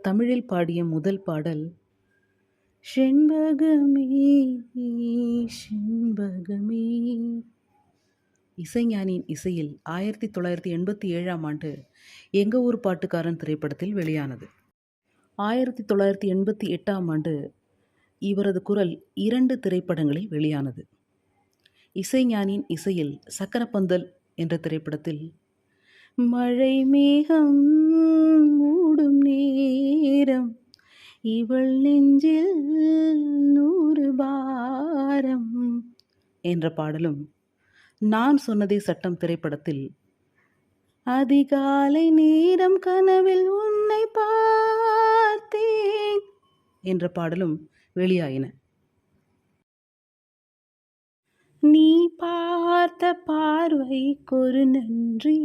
அவர் தமிழில் பாடிய முதல் பாடல் செண்பகமே செண்பகமே. இசைஞானியின் இசையில் 1987ஆம் ஆண்டு எங்க ஊர் பாட்டுக்காரன் திரைப்படத்தில் வெளியானது. 1988ஆம் ஆண்டு இவரது குரல் 2 திரைப்படங்களில் வெளியானது. இசைஞானியின் இசையில் சக்கரப்பந்தல் என்ற திரைப்படத்தில் மழை மேகம் மூடும் நேரம் இவள் நெஞ்சில் 100 பாரம் என்ற பாடலும், நான் சொன்னதே சட்டம் திரைப்படத்தில் அதிகாலை நேரம் கனவில் உன்னை பார்த்தேன் என்ற பாடலும் வெளியாயின. நீ பார்த்த பார்வைக்கொரு நன்றி,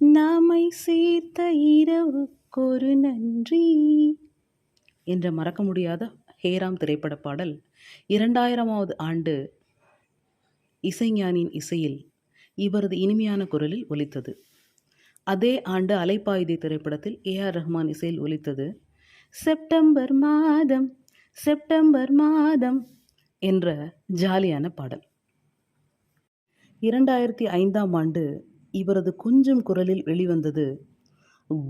நம்மை சேர்த்த இரவுக்கொரு நன்றி என்ற மறக்க முடியாத ஹேராம் திரைப்பட பாடல் 2000ஆவது ஆண்டு இசைஞானியின் இசையில் இவரது இனிமையான குரலில் ஒலித்தது. அதே ஆண்டு அலைப்பாயுதே திரைப்படத்தில் AR ரஹ்மான் இசையில் ஒலித்தது செப்டம்பர் மாதம் செப்டம்பர் மாதம் என்ற ஜாலியான பாடல். 2005ஆம் ஆண்டு இவரது கொஞ்சம் குரலில் வெளிவந்தது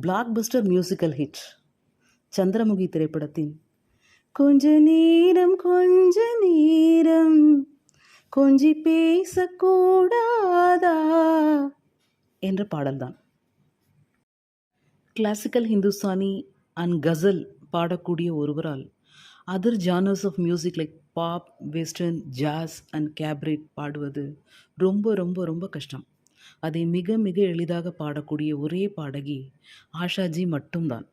பிளாக்பஸ்டர் மியூசிக்கல் ஹிட் சந்திரமுகி திரைப்படத்தின் கொஞ்ச நேரம் கொஞ்சி பேசக்கூடாதா என்ற பாடல்தான். கிளாசிக்கல் ஹிந்துஸ்தானி அண்ட் கசல் பாடக்கூடிய ஒருவரால் other genres of music like pop, western, jazz and cabaret பாடுவது ரொம்ப ரொம்ப ரொம்ப கஷ்டம். அதை மிக மிக எளிதாக பாடக்கூடிய ஒரே பாடகி ஆஷாஜி மட்டும்தான்.